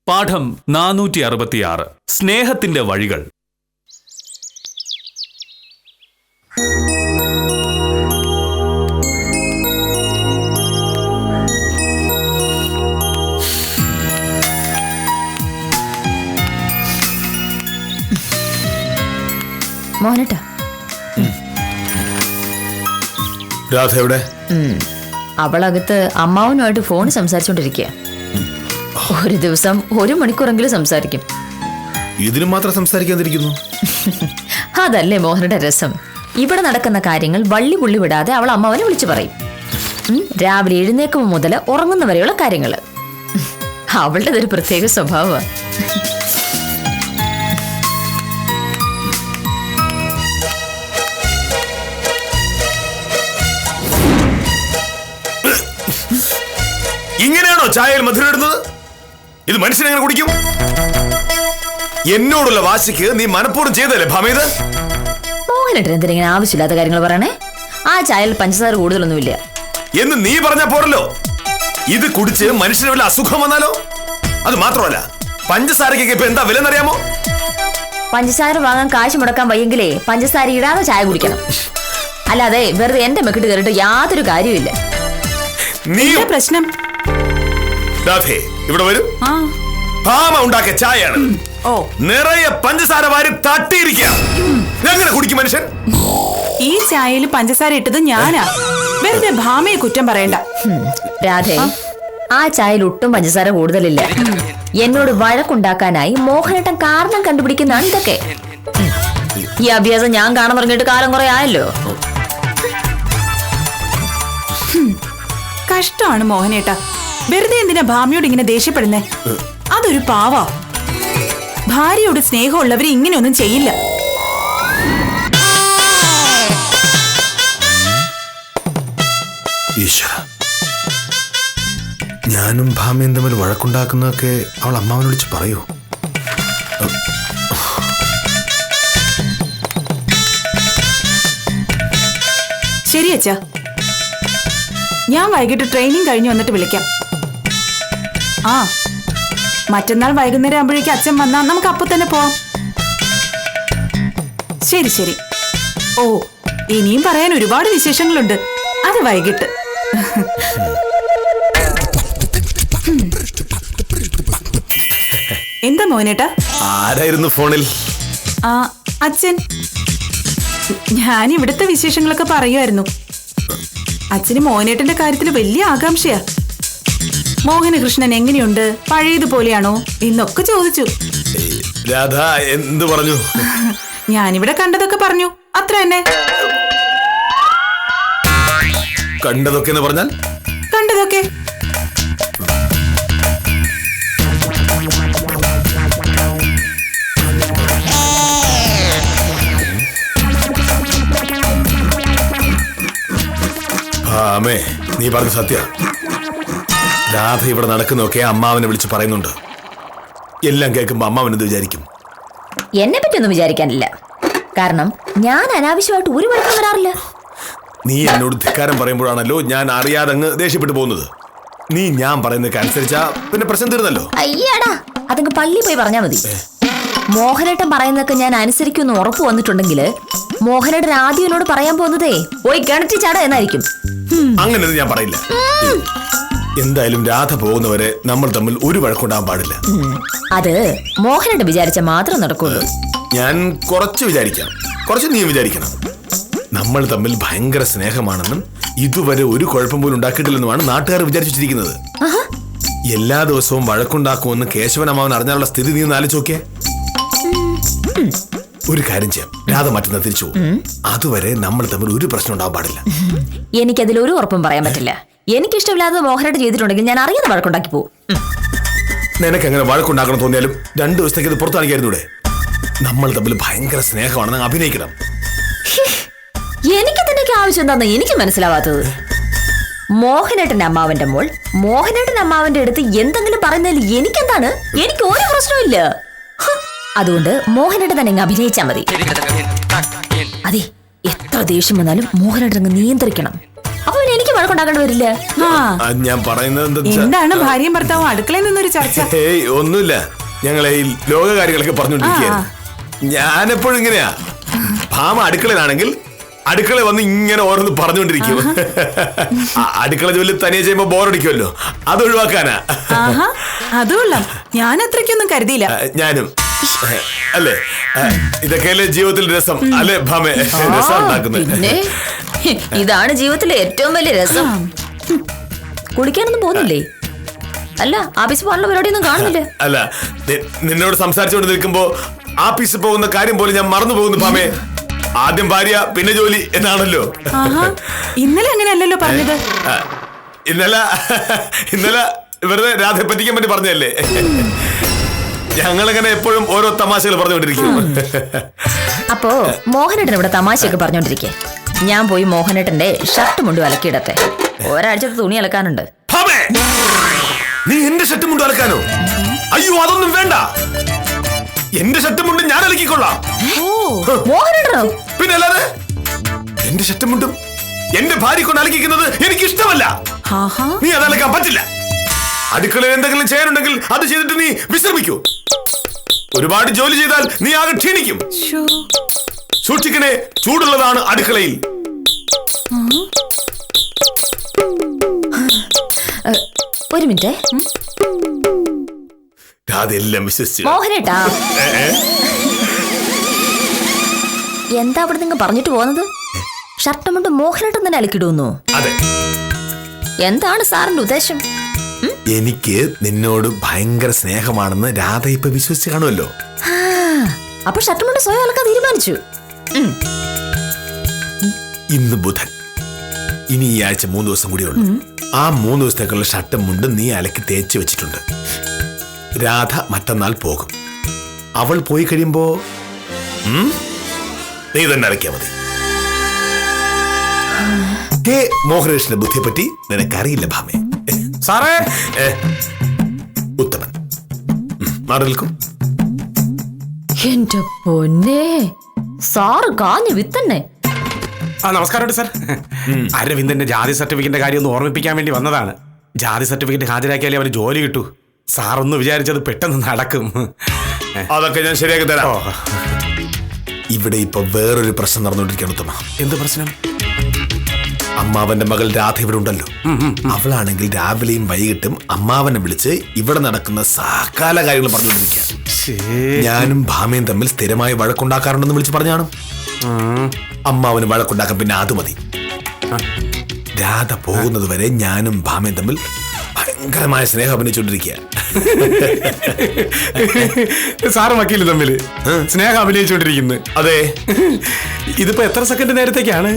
പാഠം 466 സ്നേഹത്തിന്റെ വഴികൾ. മോഹനേട്ടാ, രാധ എവിടെ? അവളകത്ത് അമ്മാവനുമായിട്ട് ഫോണിൽ സംസാരിച്ചോണ്ടിരിക്കുക. ഒരു ദിവസം 1 മണിക്കൂറെങ്കിലും സംസാരിക്കും. ഇതിന് മാത്രം സംസാരിക്കാതിരിക്കുന്നു? അതല്ലേ മോഹനയുടെ രസം. ഇവിടെ നടക്കുന്ന കാര്യങ്ങൾ വള്ളി പുള്ളി വിടാതെ അവൾ അമ്മാവനെ വിളിച്ചു പറയും. രാവിലെ എഴുന്നേക്കുമ്പോൾ മുതൽ ഉറങ്ങുന്നവരെയുള്ള കാര്യങ്ങൾ. അവളുടെ ഒരു പ്രത്യേക സ്വഭാവമാണ്. ഇങ്ങനെയാണോ ചായയിൽ മധുരം ഇടുന്നത്? ഇത് മനുഷ്യനെങ്ങനെ കുടിക്കും? എന്നോടുള്ള വാശിക്ക് നീ മനഃപൂർവ്വം ചെയ്തല്ലേ ഭാമേത്? മോഹനേട്ടൻ എന്തിനാ ആവശ്യമില്ലാത്ത കാര്യങ്ങൾ പറയണേ? ആ ചായയിൽ പഞ്ചസാര കൂടുതലൊന്നുമില്ല എന്ന് നീ പറഞ്ഞാ പോരല്ലോ. ഇത് കുടിച്ച് മനുഷ്യന് വല്ല അസുഖം വന്നാലോ? അത് മാത്രമല്ല, പഞ്ചസാരക്കൊക്കെ ഇപ്പൊ എന്താ വില എന്നറിയാമോ? പഞ്ചസാര വാങ്ങാൻ കാശ് മുടക്കാൻ വയ്യെങ്കിലേ പഞ്ചസാര ഇടാതെ ചായ കുടിക്കണം. അല്ലാതെ വെറുതെ എന്റെ മെക്കിട്ട് കയറിട്ട് യാതൊരു കാര്യമില്ല. പ്രശ്നം ഇവിടെ വരും. ഭാമ ഉണ്ടാക്കിയ ചായയാണ്. നിറയെ പഞ്ചസാര വാരി തട്ടിയിരിക്കുക. എങ്ങനെ കുടിക്കും മനുഷ്യൻ? ഈ ചായയിൽ പഞ്ചസാര ഇട്ടത് ഞാനാ. വെറുതെ ഭാമയെ കുറ്റം പറയണ്ട. രാധേ, ആ ചായയിൽ ഒട്ടും പഞ്ചസാര കൂടുതലില്ല. എന്നോട് വഴക്കുണ്ടാക്കാനായി മോഹനേട്ടൻ കാരണം കണ്ടുപിടിക്കുന്നതാണ് ഇതൊക്കെ. ഈ അഭ്യാസം ഞാൻ കാണാൻ തുടങ്ങിയിട്ട് കാലം കുറെ ആയല്ലോ. കഷ്ടമാണ് മോഹനേട്ട. വെറുതെ എന്തിനാ ഭാമയോട് ഇങ്ങനെ ദേഷ്യപ്പെടുന്നേ? അതൊരു പാവാ. ഭാര്യയോട് സ്നേഹമുള്ളവര് ഇങ്ങനെയൊന്നും ചെയ്യില്ല. ഈശ്വര, ഞാനും ഭാമയും തമ്മിൽ വഴക്കുണ്ടാക്കുന്നതൊക്കെ അവൾ അമ്മാവനെ വിളിച്ച് പറയൂ. ശരി അച്ഛാ, ഞാൻ വൈകിട്ട് ട്രെയിനിങ് കഴിഞ്ഞ് വന്നിട്ട് വിളിക്കാം. മറ്റന്നാൾ വൈകുന്നേരം ആകുമ്പോഴേക്കും അച്ഛൻ വന്നാൽ നമുക്ക് അപ്പൊ തന്നെ പോവാം. ശരി ശരി. ഓ, ഇനിയും പറയാൻ ഒരുപാട് വിശേഷങ്ങളുണ്ട്. അത് വൈകിട്ട്. എന്താ മോനേട്ടാ? ആരായിരുന്നു ഫോണിൽ? അച്ഛൻ. ഞാൻ ഇവിടുത്തെ വിശേഷങ്ങളൊക്കെ പറയുമായിരുന്നു. അച്ഛന് മോഹനേട്ടന്റെ കാര്യത്തിൽ വലിയ ആകാംക്ഷയാ. മോഹനകൃഷ്ണൻ എങ്ങനെയുണ്ട്, പഴയതുപോലെയാണോ എന്നൊക്കെ ചോദിച്ചു. രാധ എന്ത് പറഞ്ഞു? ഞാനിവിടെ കണ്ടതൊക്കെ പറഞ്ഞു, അത്ര തന്നെ. കണ്ടതൊക്കെ എന്ന് പറഞ്ഞാൽ? കണ്ടതൊക്കെ. അമ്മേ, നീ പറഞ്ഞ സത്യ. രാധ ഇവിടെ നടക്കുന്നൊക്കെ അമ്മാവനെ വിളിച്ച് പറയുന്നുണ്ട്. എല്ലാം കേൾക്കുമ്പോ അമ്മാവനെന്ത് വിചാരിക്കും? എന്നെ പറ്റിയൊന്നും വിചാരിക്കാനില്ല. കാരണം ഞാൻ അനാവശ്യമായിട്ട് ഒരു വഴക്കം വരാറില്ല. നീ എന്നോട് ധിക്കാരം പറയുമ്പോഴാണല്ലോ ഞാൻ അറിയാതെ അങ്ങ് ദേഷ്യപ്പെട്ടു പോകുന്നത്. നീ ഞാൻ പറയുന്നതൊക്കെ അനുസരിച്ചാ പിന്നെ പ്രശ്നം തീർന്നല്ലോ. അയ്യാടാ, അതങ്ങ് പള്ളി പോയി പറഞ്ഞാ മതി. മോഹനേട്ടൻ പറയുന്നതൊക്കെ ഞാൻ അനുസരിക്കുമെന്ന് ഉറപ്പ് വന്നിട്ടുണ്ടെങ്കിൽ മോഹനേട്ടൻ ആദ്യം എന്നോട് പറയാൻ പോകുന്നതേ പോയി കിണറ്റി ചാട എന്നായിരിക്കും. അങ്ങനെയൊന്നും ഞാൻ പറയില്ല. എന്തായാലും രാധ പോകുന്നവരെ നമ്മൾ തമ്മിൽ ഒരു വഴക്കുണ്ടാകാൻ പാടില്ല. അത് മോഹനേട്ടൻ വിചാരിച്ച മാത്രം നടക്കുള്ളൂ. ഞാൻ കുറച്ച് വിചാരിക്കാം, കുറച്ച് നീ വിചാരിക്കണം. നമ്മൾ തമ്മിൽ ഭയങ്കര സ്നേഹമാണെന്നും ഇതുവരെ ഒരു കുഴപ്പം പോലും ഉണ്ടാക്കിയിട്ടില്ലെന്നുമാണ് നാട്ടുകാർ വിചാരിച്ചിരിക്കുന്നത്. എല്ലാ ദിവസവും വഴക്കുണ്ടാക്കുമെന്ന് കേശവൻ അമ്മാവൻ അറിഞ്ഞാലുള്ള സ്ഥിതി നീ ആലോചിച്ച് നോക്കിയേ. ഒരു കാര്യം ചെയ്യാം, രാധ മറ്റന്നാൾ തിരിച്ചു പോകും. അതുവരെ നമ്മൾ തമ്മിൽ ഒരു പ്രശ്നം ഉണ്ടാവാൻ പാടില്ല. എനിക്കതിലൊരു ഉറപ്പും പറയാൻ പറ്റില്ല. എനിക്കിഷ്ടമില്ലാതെ മോഹനേട്ടൻ ചെയ്തിട്ടുണ്ടെങ്കിൽ ഞാൻ അറിയാതെ വഴക്കുണ്ടാക്കി പോകും. നിനക്ക് എങ്ങനെ വഴക്കുണ്ടാക്കണം തോന്നിയാലും 2 ദിവസത്തേക്ക് ഇത് പുറത്താണിക്കായിരുന്നൂടെ? നമ്മൾ തമ്മിൽ ഭയങ്കര സ്നേഹമാണെന്ന് അഭിനയിക്കണം. എനിക്ക് തന്നെ ആവശ്യം എന്താന്ന് എനിക്ക് മനസ്സിലാവാത്തത്. മോഹനേട്ടന്റെ അമ്മാവന്റെ മോൾ മോഹനേട്ടൻ അമ്മാവന്റെ അടുത്ത് എന്തെങ്കിലും പറയുന്നതിൽ എനിക്കെന്താണ്? എനിക്ക് ഒരു പ്രശ്നമില്ല. അതുകൊണ്ട് മോഹനേട്ടൻ തന്നെ അഭിനയിച്ചാ മതി. അതെ, എത്ര ദേഷ്യം വന്നാലും മോഹനേട്ടൻ നിയന്ത്രിക്കണം. അപ്പൊ എനിക്ക് വഴക്കുണ്ടാക്കേണ്ടി വരില്ല. ആ ഞാൻ പറയുന്നത് എന്താ വെച്ചാ- എന്താണ് ഭാര്യയും ഭർത്താവും അടുക്കളയിൽ നിന്നൊരു ചർച്ച? ഏയ് ഒന്നുമില്ല, ഞങ്ങളെ ഈ ലോക കാര്യങ്ങളൊക്കെ പറഞ്ഞുകൊണ്ടിരിക്കുകയാണ്. ഞാനെപ്പോഴും ഇങ്ങനെയാ, ഭാമ അടുക്കളയിലാണെങ്കിൽ അടുക്കള വന്ന് ഇങ്ങനെ ഓരോന്ന് പറഞ്ഞുകൊണ്ടിരിക്കും. അടുക്കള ജോലി തനിയെ ചെയ്യുമ്പോ ബോറടിക്കുമല്ലോ, അത് ഒഴിവാക്കാനാ. അതുകൊള്ളാം, ഞാൻ അത്രയ്ക്കൊന്നും കരുതിയില്ല. ഞാനും അല്ലേ, ഇതൊക്കെയല്ലേ ജീവിതത്തിൽ രസം അല്ലേ ഭാമേ? രസം ഉണ്ടാക്കുന്നത്. പിന്നെ ഇതാണ് ജീവിതത്തിലെ ഏറ്റവും വലിയ രസം. കുളിക്കാനൊന്നും പോകുന്നില്ലേ? അല്ല, ആഫീസിൽ പോകാനുള്ള പരിപാടിയൊന്നും കാണുന്നില്ല. അല്ല, നിന്നോട് സംസാരിച്ചുകൊണ്ട് നിൽക്കുമ്പോ ആഫീസിൽ പോകുന്ന കാര്യം പോലും ഞാൻ മറന്നു പോകുന്നു ഭാമേ. ആദ്യം ഭാര്യ പിന്നെ ജോലി എന്നാണല്ലോ. ഇന്നലെ അങ്ങനെയല്ലല്ലോ പറഞ്ഞത്. ഇന്നലെ വെറുതെ രാധയെ പറ്റിക്കാൻ വേണ്ടി പറഞ്ഞല്ലേ. ഞങ്ങളങ്ങനെ എപ്പോഴും ഓരോ തമാശകൾ പറഞ്ഞുകൊണ്ടിരിക്കും. അപ്പോ മോഹനേട്ടൻ ഇവിടെ തമാശയൊക്കെ പറഞ്ഞോണ്ടിരിക്കേ. ഞാൻ പോയി മോഹനേട്ടന്റെ ഷർട്ട് മുണ്ടും അലക്കിയിടത്തെ. ഒരാഴ്ചത്തെ തുണി അലക്കാനുണ്ട്. നീ എന്റെ ഷർട്ട് മുണ്ടും അലക്കാനോ? അയ്യോ, അതൊന്നും വേണ്ട. എന്റെ ഷർട്ട് മുണ്ടും ഞാൻ അലക്കിക്കൊള്ളാം. മോഹനേട്ടനോ? പിന്നെ അല്ലാതെ എന്റെ ഷർട്ട് മുണ്ടും എന്റെ ഭാര്യ കൊണ്ട് അലക്കിക്കുന്നത് എനിക്ക് ഇഷ്ടമല്ല. നീ അത് അലക്കാൻ പറ്റില്ല. അടുക്കളയിൽ എന്തെങ്കിലും ചെയ്യാനുണ്ടെങ്കിൽ അത് ചെയ്തിട്ട് നീ വിശ്രമിക്കൂ. ഒരുപാട് ജോലി ചെയ്താൽ നീ ആകെ ക്ഷീണിക്കും. സൂക്ഷിക്കണേ, ചൂടുള്ളതാണ് അടുക്കളയിൽ. ഒരു മിനിറ്റ്. അതെല്ലാം വിശ്വസിച്ചു. മോഹനേട്ടാ, എന്താ അവിടെ നിങ്ങൾ പറഞ്ഞിട്ട് പോകുന്നത്? ഷർട്ട് മുണ്ട് മോഹനേട്ടൻ തന്നെ അലക്കിടുന്നു. അതെ. എന്താണ് സാറിന്റെ ഉദ്ദേശം? എനിക്ക് നിന്നോട് ഭയങ്കര സ്നേഹമാണെന്ന് രാധ ഇപ്പൊ വിശ്വസിച്ച് കാണുമല്ലോ. അപ്പൊ ഷർട്ട് മുണ്ട് സ്വയം അലക്കാൻ തീരുമാനിച്ചു. ഇന്ന് ബുധൻ, ഇനി ഈ ആഴ്ച 3 ദിവസം കൂടി ഉള്ളു. ആ 3 ദിവസത്തേക്കുള്ള ഷർട്ടും മുണ്ടും നീ അലക്കി തേച്ച് വെച്ചിട്ടുണ്ട്. രാധ മറ്റന്നാൾ പോകും. അവൾ പോയി കഴിയുമ്പോ നീ തന്നെ അലക്കിയാ മതി. മോഹനകൃഷ്ണന്റെ ബുദ്ധിയെപ്പറ്റി നിനക്കറിയില്ല ഭാമേ. സാറേ, ഉത്തമൻ മാറി നിൽക്കും. എന്റെ പൊന്നേ, സാറ് കാഞ്ഞു വിത്തന്നെ. നമസ്കാരം സാർ. അരവിന്ദന്റെ ജാതി സർട്ടിഫിക്കറ്റിന്റെ കാര്യം ഒന്ന് ഓർമ്മിപ്പിക്കാൻ വേണ്ടി വന്നതാണ്. ജാതി സർട്ടിഫിക്കറ്റ് ഹാജരാക്കിയാലേ അവന് ജോലി കിട്ടൂ. സാറൊന്ന് വിചാരിച്ചത് പെട്ടെന്ന് നടക്കും. അതൊക്കെ ഞാൻ ശരിയാക്കി തരാം. ഇവിടെ ഇപ്പൊ വേറൊരു പ്രശ്നം നടന്നുകൊണ്ടിരിക്കുകയാണ് ഉത്തമ. എന്ത് പ്രശ്നം? അമ്മാവന്റെ മകൾ രാധ ഇവിടെ ഉണ്ടല്ലോ. അവളാണെങ്കിൽ രാവിലെയും വൈകിട്ടും അമ്മാവനെ വിളിച്ച് ഇവിടെ നടക്കുന്ന സകല കാര്യങ്ങൾ പറഞ്ഞുകൊണ്ടിരിക്കുക. ഞാനും ഭാമയും തമ്മിൽ സ്ഥിരമായി വഴക്കുണ്ടാക്കാറുണ്ടെന്ന് വിളിച്ച് പറഞ്ഞാണ്. അമ്മാവന് വഴക്കുണ്ടാക്കാൻ പിന്നെ അത് മതി. രാധ പോകുന്നത് വരെ ഞാനും ഭാമയും തമ്മിൽ ഭയങ്കരമായ സ്നേഹം അഭിനയിച്ചുകൊണ്ടിരിക്കുക. സാറ് വക്കീല് തമ്മില് സ്നേഹം അഭിനയിച്ചുകൊണ്ടിരിക്കുന്നു. അതെ. ഇതിപ്പോ എത്ര സെക്കൻഡ് നേരത്തേക്കാണ്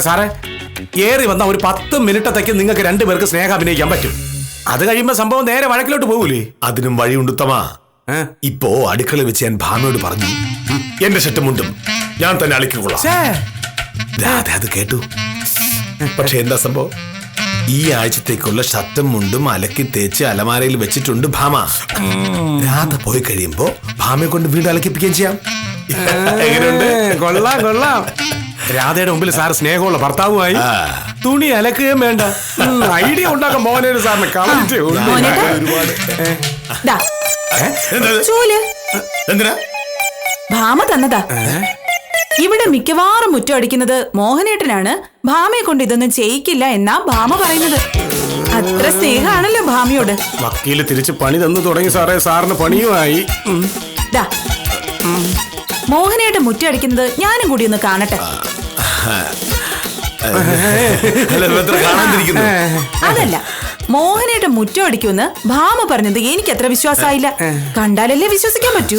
സാറേ? ഏറി വന്ന ഒരു 10 മിനിറ്റത്തേക്ക് നിങ്ങൾക്ക് 2 പേർക്ക് സ്നേഹം അഭിനയിക്കാൻ പറ്റും. അത് കഴിയുമ്പോ സംഭവം നേരെ വഴക്കിലോട്ട് പോകൂലേ? അതിനും വഴിയുണ്ട് ഉത്തമാ. ഇപ്പോ അടുക്കള വെച്ച് ഞാൻ ഭാമയോട് പറഞ്ഞു, എന്റെ ഷർട്ടും മുണ്ടും ഞാൻ തന്നെ അലക്കിക്കൊള്ളാം. രാധ അത് കേട്ടു. പക്ഷെ എന്താ സംഭവം? ഈ ആഴ്ചത്തേക്കുള്ള ഷർട്ടും മുണ്ടും അലക്കി തേച്ച് അലമാരയിൽ വെച്ചിട്ടുണ്ട് ഭാമ. രാധ പോയി കഴിയുമ്പോ ഭാമയെ കൊണ്ട് വീണ്ടും അലക്കിപ്പിക്കുകയും ചെയ്യാം. എങ്ങനെയുണ്ട്? കൊള്ളാം കൊള്ളാം. രാധയുടെ മുമ്പിൽ സാർ സ്നേഹമുള്ള ഭർത്താവുമായി തുണി അലക്കുകയും വേണ്ട. ഐഡിയ ഉണ്ടാക്കാൻ മോഹനേട്ടൻ സാറിന് കളഞ്ഞിട്ടേ ഉള്ളൂ. എന്തിനാ? ഭാമ തന്നതാ. ഇവിടെ മിക്കവാറും മുറ്റം അടിക്കുന്നത് മോഹനേട്ടനാണ്. ഭാമയെ കൊണ്ട് ഇതൊന്നും ചെയ്യിക്കില്ല എന്നാ ഭാമ പറയുന്നത്. അത്ര സ്നേഹമാണല്ലോ ഭാമയോട്. വക്കീല് തിരിച്ച് പണി തന്നു തുടങ്ങി സാറേ. സാറിന് പണിയുമായി. മോഹനേട്ടൻ മുറ്റം അടിക്കുന്നത് ഞാനും കൂടി ഒന്ന് കാണട്ടെ. അതല്ല, മോഹനേട്ടൻ മുറ്റം അടിക്കുമെന്ന് ഭാമ പറഞ്ഞത് എനിക്ക് അത്ര വിശ്വാസമായില്ല. കണ്ടാലല്ലേ വിശ്വസിക്കാൻ പറ്റൂ.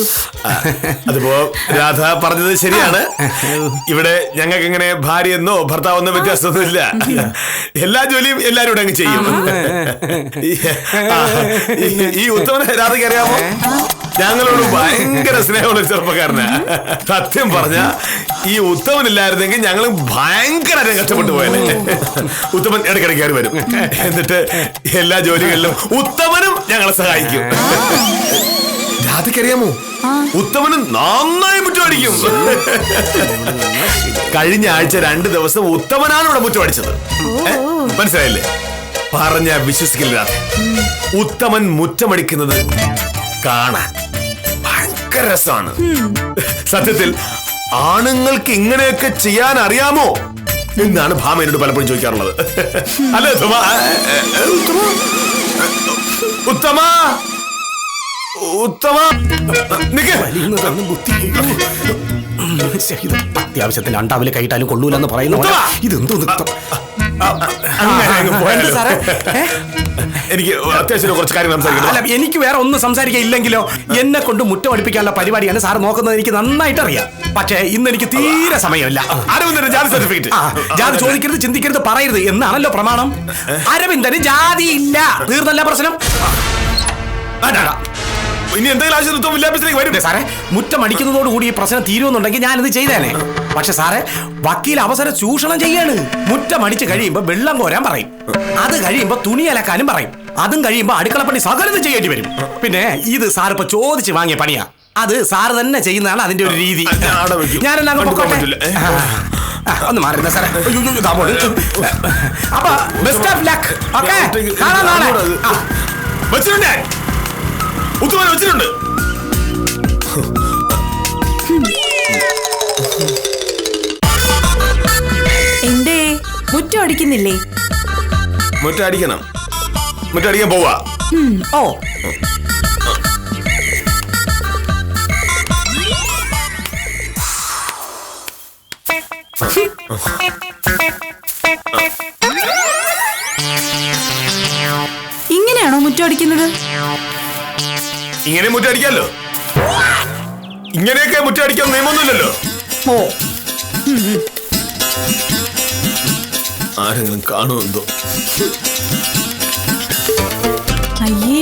അതിപ്പോ രാധ പറഞ്ഞത് ശരിയാണ്. ഇവിടെ ഞങ്ങൾക്ക് എങ്ങനെ ഭാര്യയെന്നോ ഭർത്താവെന്നോ വ്യത്യാസമൊന്നുമില്ല. എല്ലാ ജോലിയും എല്ലാരും ഇവിടെ അങ്ങ് ചെയ്യും. ഈ ഉത്തമനെ രാധയ്ക്ക് അറിയാമോ? ഞങ്ങളോട് ഭയങ്കര സ്നേഹമുള്ള ചെറുപ്പക്കാരനാ. സത്യം പറഞ്ഞ ഈ ഉത്തമനില്ലായിരുന്നെങ്കിൽ ഞങ്ങൾ ഭയങ്കര കഷ്ടപ്പെട്ടു പോയനെ. ഉത്തമൻ ഇടയ്ക്കിടയ്ക്ക് കയറി വരും. എന്നിട്ട് എല്ലാ ജോലികളിലും ഉത്തമനും ഞങ്ങളെ സഹായിക്കും. രാധയ്ക്കറിയാമോ ഉത്തമന് നന്നായി മുറ്റമടിക്കും. കഴിഞ്ഞ ആഴ്ച 2 ദിവസം ഉത്തമനാണ് ഇവിടെ മുറ്റമടിച്ചത്. മനസ്സിലായില്ലേ? പറഞ്ഞ വിശ്വസിക്കില്ല രാധ. ഉത്തമൻ മുറ്റമടിക്കുന്നത് കാണാൻ ഭയങ്കര രസമാണ്. സത്യത്തിൽ ആണുങ്ങൾക്ക് ഇങ്ങനെയൊക്കെ ചെയ്യാൻ അറിയാമോ എന്നാണ് ഭാമ എന്നോട് പലപ്പോഴും ചോദിക്കാറുള്ളത്. അല്ലേ ഉത്തമ? ഉത്തമ ഉത്തമ അത്യാവശ്യത്തിന് അണ്ടാവില് കൈയിട്ടാലും കൊള്ളൂലെന്ന് പറയുന്നു. ഇതെന്തോ എനിക്ക് അത്യാവശ്യം കുറച്ച് കാര്യം സംസാരിക്കണം. അല്ല, എനിക്ക് വേറെ ഒന്നും സംസാരിക്കാൻ ഇല്ലെങ്കിലോ എന്നെ കൊണ്ട് മുറ്റം അടുപ്പിക്കാനുള്ള പരിപാടിയാണ് സാർ നോക്കുന്നത്. എനിക്ക് നന്നായിട്ട് അറിയാം. പക്ഷേ ഇന്ന് എനിക്ക് തീരെ സമയമില്ല. അരവിന്ദന് ജാതി സർട്ടിഫിക്കറ്റ് ജാതി ചോദിക്കരുത്, ചിന്തിക്കരുത്, പറയരുത് എന്നാണല്ലോ പ്രമാണം. അരവിന്ദന് ജാതി ഇല്ല. തീർന്നല്ല പ്രശ്നം. ഇനി എന്തെങ്കിലും ആവശ്യം വിദ്യാഭ്യാസത്തിലേക്ക് വരും. സാറേ, മുറ്റം അടിക്കുന്നതോടുകൂടി ഈ പ്രശ്നം തീരുമെന്നുണ്ടെങ്കിൽ ഞാനിത് ചെയ്തേനെ. പക്ഷെ സാറേ, വക്കീൽ അവസരം ചൂഷണം ചെയ്യാണ്. മുറ്റം അടിച്ച് കഴിയുമ്പോ വെള്ളം കോരാൻ പറയും. അത് കഴിയുമ്പോ തുണി അലക്കാനും പറയും. അതും കഴിയുമ്പോ അടുക്കളപ്പണി സകലത് ചെയ്യേണ്ടി വരും. പിന്നെ ഇത് സാർ ഇപ്പൊ ചോദിച്ച് വാങ്ങിയ പണിയാ. അത് സാർ തന്നെ ചെയ്യുന്നതാണ് അതിന്റെ ഒരു രീതി. ഞാനെല്ലാം ഒന്ന് മാറുന്ന സാറേ. അപ്പൊ ബെസ്റ്റ് ഓഫ് ലക്ക്. ഓക്കേ, കാണാം നാളെ. വെച്ചിട്ടുണ്ട്, ഉത്തമൻ വെച്ചിട്ടുണ്ട്. എന്തേ മുറ്റം അടിക്കുന്നില്ലേ? മുറ്റടിക്കണം, മുറ്റടിക്കാൻ പോവാ. ഓ, ഇങ്ങനെയാണോ മുറ്റം അടിക്കുന്നത്? ഇങ്ങനെ മുറ്റടിക്കാമല്ലോ. ഇങ്ങനെയൊക്കെ മുറ്റടിക്കാൻ നിയമമൊന്നുമില്ലല്ലോ. ഓ, ആരെങ്കിലും കാണുമെന്തോ. അയ്യേ,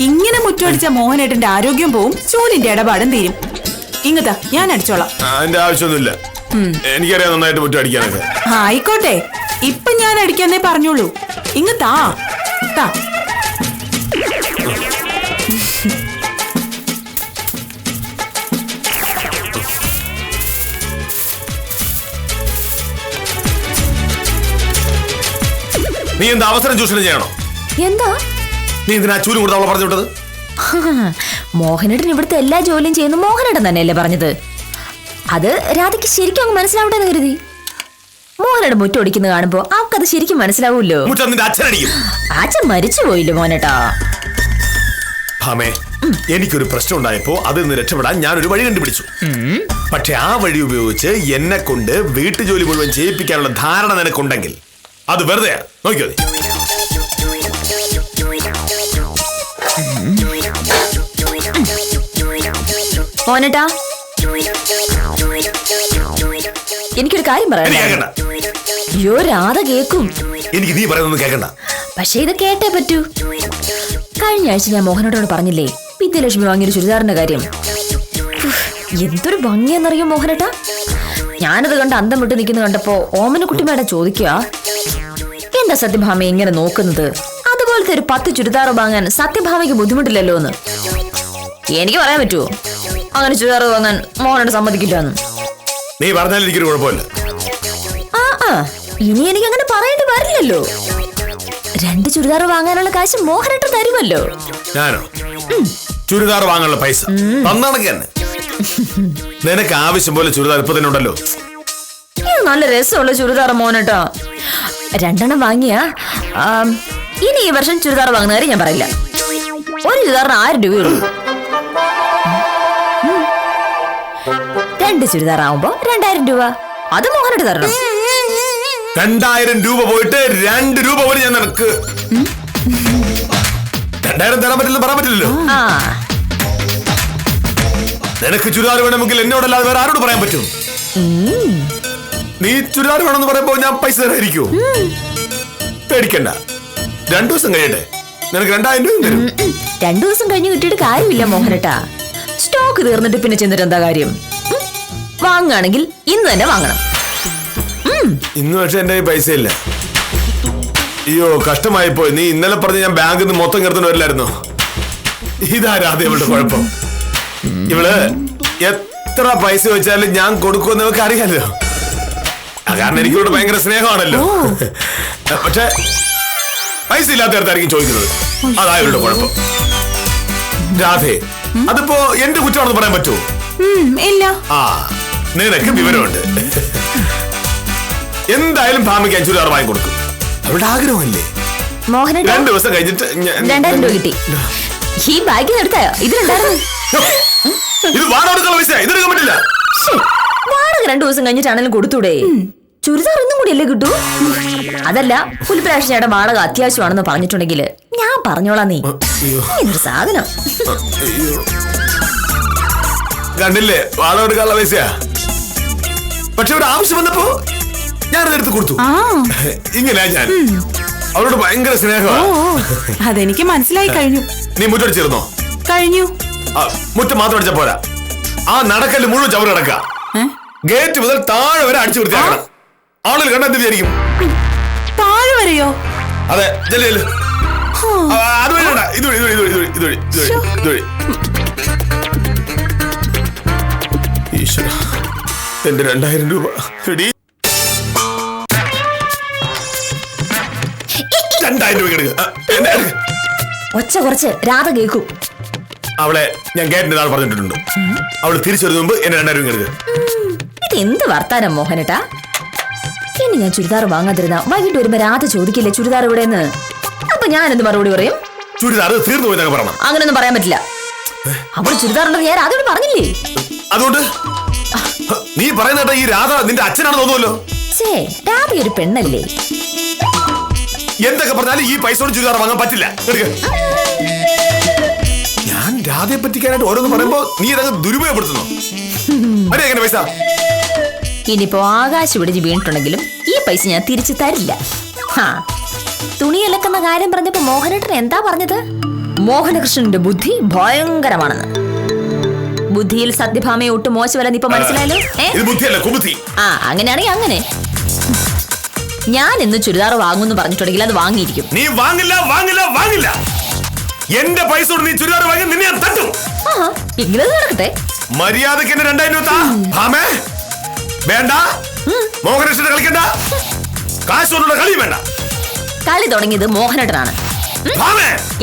ഇങ്ങനെ മുറ്റമടിച്ച മോഹനേട്ടന്റെ ആരോഗ്യം പോവും, ചൂലിന്റെ ഇടപാടും തീരും. ഇങ്ങത്താ, ഞാൻ അടിച്ചോളാം. അതിന്റെ ആവശ്യമൊന്നുമില്ല. എനിക്കറിയാം നന്നായിട്ട് മുറ്റടിക്കാനൊക്കെ. ആയിക്കോട്ടെ, ഇപ്പൊ ഞാൻ അടിക്കാന്നേ പറഞ്ഞോളൂ. ഇങ്ങത്താ താ. നീ എന്താ അവസരം ചൂഷണം ചെയ്യണോ? എന്താ? നീ എന്തിനാ ചൂലും കൊടുത്ത് അവളെ പറഞ്ഞു വിട്ടത്? മോഹനേട്ടൻ ഇവിടുത്തെ എല്ലാ ജോലിയും ചെയ്യുന്നു മോഹനേട്ടൻ തന്നെയല്ലേ പറഞ്ഞത്. അത് രാധയ്ക്ക് ശരിക്കും അങ്ങ് മനസ്സിലാവട്ടെ എന്ന് കരുതി. മോഹനേട്ടൻ മുറ്റം ഓടിക്കുന്നത് കാണുമ്പോ അവക്കത് ശരിക്കും മനസ്സിലാവൂല്ലോ. അച്ഛൻ മരിച്ചു പോയില്ലോ മോഹനേട്ടാ. ഭാമേ, എനിക്കൊരു പ്രശ്നം ഉണ്ടായപ്പോ അതിൽ നിന്ന് രക്ഷപ്പെടാൻ ഞാനൊരു വഴി കണ്ടുപിടിച്ചു. പക്ഷെ ആ വഴി ഉപയോഗിച്ച് എന്നെ കൊണ്ട് വീട്ടുജോലി മുഴുവൻ ചെയ്യിപ്പിക്കാനുള്ള ധാരണ നിനക്കുണ്ടെങ്കിൽ അത് വെറുതെ നോക്കിയോ. മോഹനേട്ടാ, എനിക്കൊരു കാര്യം പറയാം. അയ്യോ, രാധ കേക്കും. എനിക്ക് നീ പറയുന്നൊന്നും കേൾക്കണ്ട. പക്ഷെ ഇത് കേട്ടേ പറ്റൂ. കഴിഞ്ഞ ആഴ്ച ഞാൻ മോഹനോടോട് പറഞ്ഞില്ലേ വിദ്യലക്ഷ്മി വാങ്ങിയൊരു ചുരിദാറിന്റെ കാര്യം. എന്തൊരു ഭംഗിയെന്നറിയോ മോഹനേട്ടാ. ഞാനത് കണ്ട് അന്തം വിട്ട് നിൽക്കുന്ന കണ്ടപ്പോ ഓമനക്കുട്ടി മേഡം ചോദിക്കുക, എന്താ സത്യഭാമ ഇങ്ങനെ നോക്കുന്നത്? അതുപോലത്തെ ഒരു 10 ചുരിദാർ വാങ്ങാൻ സത്യഭാമയ്ക്ക് ബുദ്ധിമുട്ടില്ലല്ലോ എന്ന്. എനിക്ക് പറയാൻ പറ്റുമോ അങ്ങനെ ചുരിദാർ വാങ്ങാൻ മോഹനോട് സമ്മതിക്കില്ലെന്ന്? നീ പറഞ്ഞാൽ എനിക്കൊരു കുഴപ്പമില്ല. ഇനി എനിക്ക് അങ്ങനെ പറയേണ്ടി വരില്ലല്ലോ. 2 ചുരിദാർ വാങ്ങാനുള്ള കാശ് മോഹനേട്ടൻ തരുമല്ലോ. ഞാനോ? ചുരിദാർ വാങ്ങാനുള്ള പൈസ തന്നാണെങ്കിൽ തന്നെ. നിനക്ക് ആവശ്യം പോലെ ചുരിദാർ ഇപ്പൊ തന്നെ ഉണ്ടല്ലോ. നല്ല രസമുള്ള ചുരിദാർ മോഹനേട്ടാ. 2 വാങ്ങിയ ഇനി ഈ വർഷം ചുരിദാർ വാങ്ങുന്ന കാര്യം ഞാൻ പറയില്ല. ഒരു ചുരിദാറിന് 1000 രൂപയുള്ളൂ. 2 ചുരിദാർ ആവുമ്പോ 2000 രൂപ. അത് മോഹനേട്ടൻ തരണം. 2000 രൂപ പോയിട്ട് 2 രൂപ പോലും ഞാൻ നിനക്ക് 2000 തരാൻ പറ്റില്ല, പറയാൻ പറ്റില്ലല്ലോ. നിനക്ക് ചുരിദാർ വേണമെങ്കിൽ എന്നോടല്ലാതെ വേറെ ആരോട് പറയാൻ പറ്റും? നീ ചുരിദാർ വേണമെന്ന് പറയുമ്പോ ഞാൻ പൈസ തരായിരിക്കോ? പേടിക്കണ്ട, 2 ദിവസം കഴിയട്ടെ, നിനക്ക് 2000 രൂപ തരും. 2 ദിവസം കഴിഞ്ഞ് കിട്ടിയിട്ട് കാര്യമില്ല മോഹനേട്ടാ. സ്റ്റോക്ക് തീർന്നിട്ട് പിന്നെ ചെന്നിട്ട് എന്താ കാര്യം? വാങ്ങുകയാണെങ്കിൽ ഇന്ന് തന്നെ വാങ്ങണം. ഇന്ന് പക്ഷെ എന്റെ പൈസ ഇല്ല. അയ്യോ കഷ്ടമായി പോയി. നീ ഇന്നലെ പറഞ്ഞ് ഞാൻ ബാങ്കിൽ നിന്ന് മൊത്തം കിടന്നു വരില്ലായിരുന്നോ? ഇതാ രാധ ഇവളുടെ കുഴപ്പം. ഇവള് എത്ര പൈസ വെച്ചാലും ഞാൻ കൊടുക്കുമെന്ന് നമുക്ക് അറിയാലോ. കാരണം എനിക്ക് ഇവിടെ ഭയങ്കര സ്നേഹമാണല്ലോ. പക്ഷെ പൈസ ഇല്ലാത്തവരത്തായിരിക്കും ചോദിക്കുന്നത്. അതാ ഇവളുടെ കുഴപ്പം. രാധേ, അതിപ്പോ എന്റെ കുറ്റമാണെന്ന് പറയാൻ പറ്റുമോ? ഇല്ല. ആ, നിനക്ക് വിവരമുണ്ട്. എന്തായാലും ഭാമിക്ക് 5 രൂപ വാങ്ങി കൊടുക്കും. അവളുടെ ആഗ്രഹമല്ലേ. മോഹനേട്ടാ 2 ദിവസം കഴിഞ്ഞിട്ട് 2000 രൂപ കിട്ടി. ഈ ബാഗിൽ നിന്ന് എടുത്തായോ? ഇതിലുണ്ടായിരുന്നു. ഇത് വാടക പൈസ, ഇതെടുക്കാൻ പറ്റില്ല. വാടക 2 ദിവസം കഴിഞ്ഞിട്ടാണെങ്കിലും കൊടുത്തൂടെ? ചുരിദാർ ഒന്നും കൂടി അല്ലേ കിട്ടൂ? അതല്ല, പുലിപ്രാവശ്യയുടെ വാടക അത്യാവശ്യമാണെന്ന് പറഞ്ഞിട്ടുണ്ടെങ്കിൽ ഞാൻ പറഞ്ഞോളാം. നീ ഇതൊരു സാധനം. കണ്ടില്ലേ, വാടക എടുക്കാനുള്ള പൈസയാ. പക്ഷെ ഒരു ആവശ്യം വന്നപ്പോ ഞാനതെടുത്ത് കൊടുത്തു. ഇങ്ങനെയാ ഞാൻ. അവളോട് ഭയങ്കര സ്നേഹമാണ്. അതെനിക്ക് മനസ്സിലായി കഴിഞ്ഞു. നീ മുറ്റടിച്ചിരുന്നോ? കഴിഞ്ഞു. മുറ്റം മാത്രം അടിച്ച പോരാ, ആ നടക്കല് മുഴുവൻ ചവറ് കിടക്ക. ഗേറ്റ് മുതൽ താഴെ വരെ അടിച്ചു വൃത്തിയാക്കണം. ആളുകൾ കണ്ടാ എന്ത് വിചാരിക്കും? താഴെ വരെയോ? അതെ, ചെല്ലു. അതുവഴി വേണ്ട, ഇതുവഴി. ഈശ്വര, എന്റെ 2000 രൂപ. 2000 രൂപ എടുക്കുക. ഒച്ച കുറച്ച് രാധ കേൾക്കും. അവളെ ഞാൻ ഗേറ്റിന്റെ താഴെ പറഞ്ഞിട്ടുണ്ട്. അവള് തിരിച്ചു വരുന്ന മുമ്പ് എന്നെ 2000 രൂപ എടുക്കുക. ഇതെന്ത് വർത്താനം മോഹനേട്ടാ? ഇനി ഞാൻ ചുരിദാർ വാങ്ങാതിരുന്ന വൈകിട്ട് വരുമ്പോ രാധ ചോദിക്കില്ലേ ചുരിദാർ ഇവിടെന്ന്? അപ്പൊ ഞാൻ എന്ത് മറുപടി പറയും? ചുരിദാർ തീർന്നു പോയി പറയണം. അങ്ങനൊന്നും പറയാൻ പറ്റില്ല. അവള് ചുരിദാറുണ്ടെന്ന് ഞാൻ രാധയോട് പറഞ്ഞില്ലേ? അതുകൊണ്ട് നീ പറയുന്ന ഈ രാധ നിന്റെ അച്ഛനാണെന്ന് തോന്നുമല്ലോ. ചേ, രാധ ഒരു പെണ്ണല്ലേ. എന്തൊക്കെ പറഞ്ഞാലും ഈ പൈസ കൊണ്ട് ചുരിദാർ വാങ്ങാൻ പറ്റില്ല. ഞാൻ രാധയെ പറ്റിക്കാനായിട്ട് ഓരോന്ന് പറയുമ്പോ നീ ഇതങ്ങ് ദുരുപയോഗപ്പെടുത്തുന്നു. എങ്ങനെ പൈസ? ഇനിയിപ്പോ ആകാശം ഇടിഞ്ഞ് വീണിട്ടുണ്ടെങ്കിലും ഈ പൈസ ഞാൻ തിരിച്ചു തരില്ല. തുണി അലക്കുന്ന കാര്യം പറഞ്ഞപ്പോ മോഹനേട്ടൻ എന്താ പറഞ്ഞത്? മോഹനകൃഷ്ണന്റെ ബുദ്ധി ഭയങ്കരമാണെന്ന്. ബുദ്ധിയിൽ സത്യഭാമയെ ഒട്ടും മോശമല്ലെന്ന് ഇപ്പൊ മനസ്സിലായല്ലോ. അങ്ങനെയാണെങ്കിൽ അങ്ങനെ. ഞാൻ ഇന്ന് ചുരിദാർ വാങ്ങുന്നു പറഞ്ഞിട്ടുണ്ടെങ്കിൽ അത് വാങ്ങിയിരിക്കും. നീ വാങ്ങില്ല. എന്റെ പൈസ നീ ചുരിദാർ വാങ്ങി നിന്നെ ഞാൻ തട്ടും. ഇങ്ങനെ നടക്കട്ടെ. മര്യാദക്ക് എന്നെ 2000 രൂപ വേണ്ട. മോഹനകൃഷ്ണൻ കളിക്കണ്ട. കാശ് കൊണ്ടുള്ള കളി വേണ്ട. കളി തുടങ്ങിയത് മോഹനേട്ടനാണ്.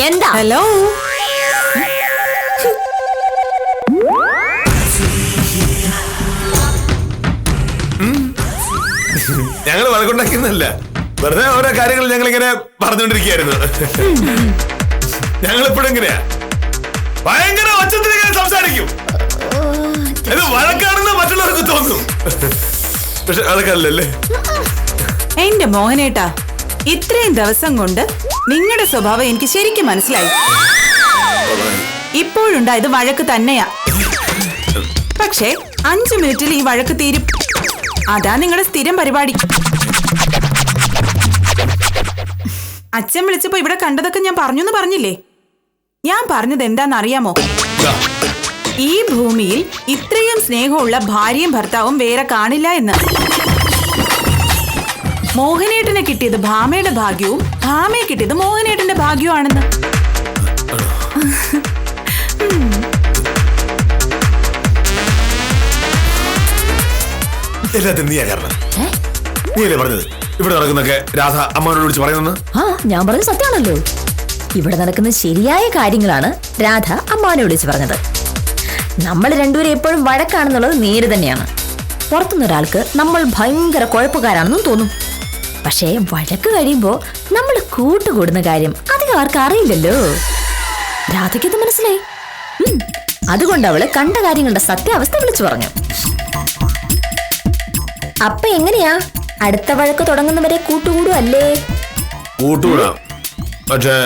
എന്താ? ഹലോ, ഞങ്ങൾ വഴക്കുണ്ടാക്കുന്നല്ല, വെറുതെ ഓരോ കാര്യങ്ങൾ ഞങ്ങൾ ഇങ്ങനെ പറഞ്ഞുകൊണ്ടിരിക്കുകയായിരുന്നു. ഞങ്ങൾ എപ്പോഴും എങ്ങനെയാ ഭയങ്കര ഒച്ചത്തിൽ സംസാരിക്കും. ഇത് വഴക്കാണെന്ന് മറ്റുള്ളവർക്ക് തോന്നും. പക്ഷെ അതൊക്കെയല്ലേ. എന്റെ മോഹനേട്ടാ, ഇത്രയും ദിവസം കൊണ്ട് നിങ്ങളുടെ സ്വഭാവം എനിക്ക് ശരിക്കും മനസ്സിലായി. ഇപ്പോഴുണ്ടായത് വഴക്ക് തന്നെയാ. പക്ഷേ 5 മിനിറ്റിൽ ഈ വഴക്ക് തീരും. അതാ നിങ്ങളുടെ സ്ഥിരം പരിപാടി. അച്ഛൻ വിളിച്ചപ്പോ ഇവിടെ കണ്ടതൊക്കെ ഞാൻ പറഞ്ഞെന്ന് പറഞ്ഞില്ലേ? ഞാൻ പറഞ്ഞത് എന്താണെന്നറിയാമോ? ഈ ഭൂമിയിൽ ഇത്രയും സ്നേഹമുള്ള ഭാര്യയും ഭർത്താവും വേറെ കാണില്ല എന്ന്. മോഹനേട്ടനെ കിട്ടിയത് ഭാമയുടെ ഭാഗ്യവും ഭാമയെ കിട്ടിയത് മോഹനേട്ടന്റെ ഭാഗ്യവുമാണെന്ന്. എല്ലാത്തിനും നീയാ കാരണം. നീയല്ലേ പറഞ്ഞത് ഇവിടെ നടക്കുന്നൊക്കെ രാധ അമ്മയോട് വിളിച്ച് പറയുന്നത്? ഞാൻ പറഞ്ഞത് സത്യമാണല്ലോ. ഇവിടെ നടക്കുന്ന ശരിയായ കാര്യങ്ങളാണ് രാധ അമ്മാവനെ വിളിച്ച് പറഞ്ഞത്. നമ്മൾ രണ്ടുപേരും എപ്പോഴും വഴക്കാണെന്നുള്ളത് നേര് തന്നെയാണ്. പുറത്തുനിന്നൊരാൾക്ക് നമ്മൾ ഭയങ്കര കുഴപ്പക്കാരാണെന്നും തോന്നും. പക്ഷേ വഴക്ക് കഴിയുമ്പോ നമ്മൾ കൂട്ടുകൂടുന്ന കാര്യം അധികം ആർക്കും അറിയില്ലല്ലോ. രാധയ്ക്കത് മനസ്സിലായി. അതുകൊണ്ട് അവള് കണ്ട കാര്യങ്ങളുടെ സത്യാവസ്ഥ വിളിച്ചു പറഞ്ഞു. അപ്പൊ എങ്ങനെയാ, അടുത്ത വഴക്ക് തുടങ്ങുന്നവരെ കൂട്ടുകൂടും അല്ലേ? കൂട്ടുകൂടാം, പക്ഷേ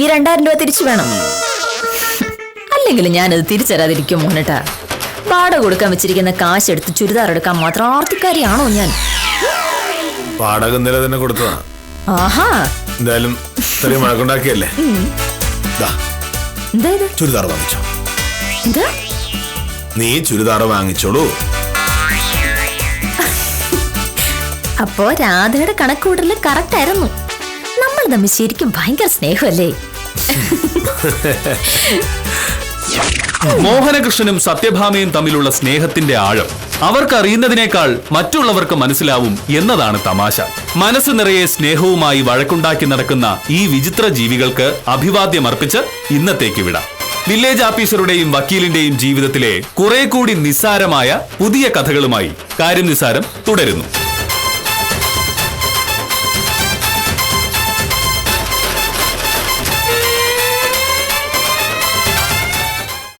ഈ 2000 രൂപ തിരിച്ചു വേണം. അല്ലെങ്കിൽ ഞാനത് തിരിച്ചറിയാതിരിക്കും മോഹനേട്ടാ. വാടക കൊടുക്കാൻ വെച്ചിരിക്കുന്ന കാശ് എടുത്ത് ചുരിദാർ എടുക്കാൻ മാത്രം ആർത്തിക്കാരിയാണോ ഞാൻ? വാടക നില തന്നെ കൊടുത്തതാ. ആഹാ, എന്തായാലും ചെറിയ മഴക്കുണ്ടാക്കിയല്ലേ. ചുരിദാർ വാങ്ങിച്ചോ. നീ ചുരിദാർ വാങ്ങിച്ചോളൂ. അപ്പോ രാധയുടെ കണക്കൂട്ടല് കറക്റ്റ് ആയിരുന്നു. നമ്മൾ തമ്മിൽ ശരിക്കും ഭയങ്കര സ്നേഹമല്ലേ? മോഹനകൃഷ്ണനും സത്യഭാമയും തമ്മിലുള്ള സ്നേഹത്തിന്റെ ആഴം അവർക്കറിയുന്നതിനേക്കാൾ മറ്റുള്ളവർക്ക് മനസ്സിലാവും എന്നതാണ് തമാശ. മനസ്സ് നിറയെ സ്നേഹവുമായി വഴക്കുണ്ടാക്കി നടക്കുന്ന ഈ വിചിത്ര ജീവികൾക്ക് അഭിവാദ്യമർപ്പിച്ച് ഇന്നത്തേക്ക് വിടാം. വില്ലേജ് ഓഫീസറുടെയും വക്കീലിന്റെയും ജീവിതത്തിലെ കുറെ കൂടി നിസ്സാരമായ പുതിയ കഥകളുമായി കാര്യം നിസ്സാരം തുടരുന്നു.